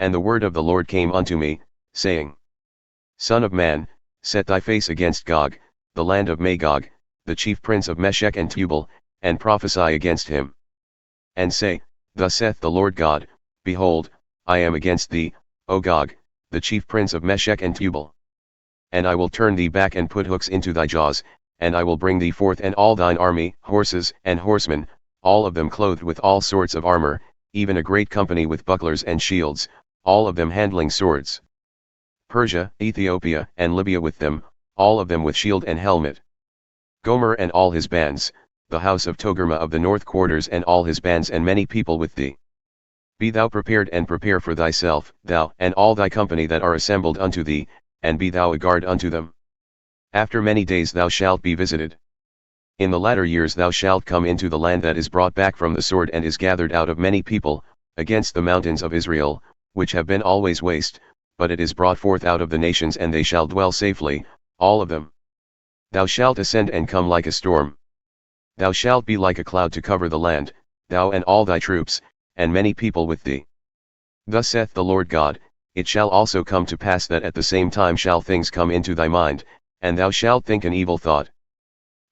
And the word of the Lord came unto me, saying, Son of man, set thy face against Gog, the land of Magog, the chief prince of Meshech and Tubal, and prophesy against him. And say, Thus saith the Lord God, Behold, I am against thee, O Gog, the chief prince of Meshech and Tubal. And I will turn thee back and put hooks into thy jaws, and I will bring thee forth and all thine army, horses and horsemen, all of them clothed with all sorts of armor, even a great company with bucklers and shields, all of them handling swords. Persia, Ethiopia, and Libya with them, all of them with shield and helmet. Gomer and all his bands, the house of Togarmah of the north quarters and all his bands and many people with thee. Be thou prepared and prepare for thyself, thou and all thy company that are assembled unto thee, and be thou a guard unto them. After many days thou shalt be visited. In the latter years thou shalt come into the land that is brought back from the sword and is gathered out of many people, against the mountains of Israel, which have been always waste, but it is brought forth out of the nations and they shall dwell safely, all of them. Thou shalt ascend and come like a storm. Thou shalt be like a cloud to cover the land, thou and all thy troops, and many people with thee. Thus saith the Lord God, It shall also come to pass that at the same time shall things come into thy mind, and thou shalt think an evil thought.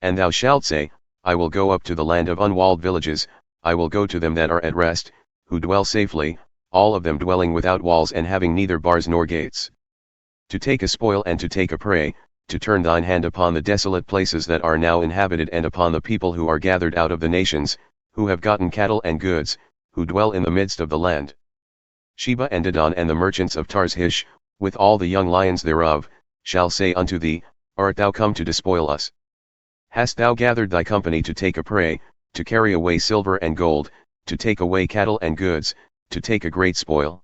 And thou shalt say, I will go up to the land of unwalled villages, I will go to them that are at rest, who dwell safely, all of them dwelling without walls and having neither bars nor gates. To take a spoil and to take a prey, to turn thine hand upon the desolate places that are now inhabited and upon the people who are gathered out of the nations, who have gotten cattle and goods, who dwell in the midst of the land. Sheba and Dedan and the merchants of Tarshish, with all the young lions thereof, shall say unto thee, Art thou come to despoil us? Hast thou gathered thy company to take a prey, to carry away silver and gold, to take away cattle and goods, to take a great spoil?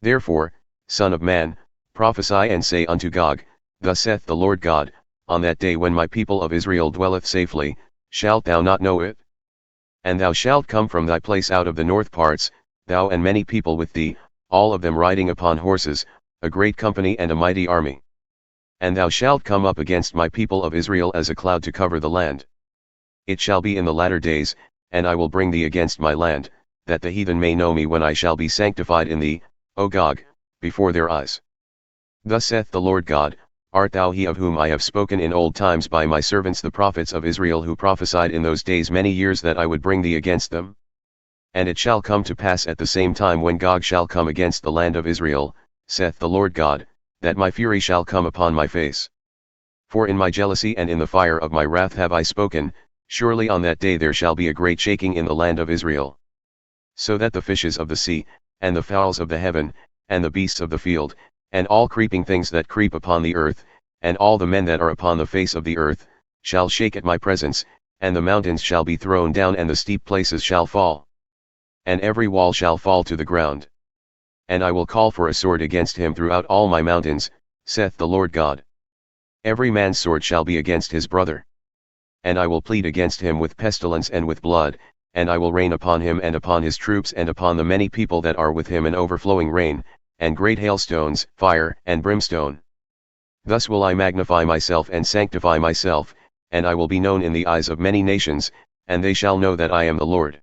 Therefore, Son of man, prophesy and say unto Gog, Thus saith the Lord God, On that day when my people of Israel dwelleth safely, shalt thou not know it? And thou shalt come from thy place out of the north parts, thou and many people with thee, all of them riding upon horses, a great company and a mighty army. And thou shalt come up against my people of Israel as a cloud to cover the land. It shall be in the latter days, and I will bring thee against my land, that the heathen may know me when I shall be sanctified in thee, O Gog, before their eyes. Thus saith the Lord God, Art thou he of whom I have spoken in old times by my servants the prophets of Israel, who prophesied in those days many years that I would bring thee against them? And it shall come to pass at the same time when Gog shall come against the land of Israel, saith the Lord God, that my fury shall come upon my face. For in my jealousy and in the fire of my wrath have I spoken, surely on that day there shall be a great shaking in the land of Israel. So that the fishes of the sea, and the fowls of the heaven, and the beasts of the field, and all creeping things that creep upon the earth, and all the men that are upon the face of the earth, shall shake at my presence, and the mountains shall be thrown down and the steep places shall fall. And every wall shall fall to the ground. And I will call for a sword against him throughout all my mountains, saith the Lord God. Every man's sword shall be against his brother. And I will plead against him with pestilence and with blood, and I will rain upon him and upon his troops and upon the many people that are with him an overflowing rain, and great hailstones, fire and brimstone. Thus will I magnify myself and sanctify myself, and I will be known in the eyes of many nations, and they shall know that I am the Lord.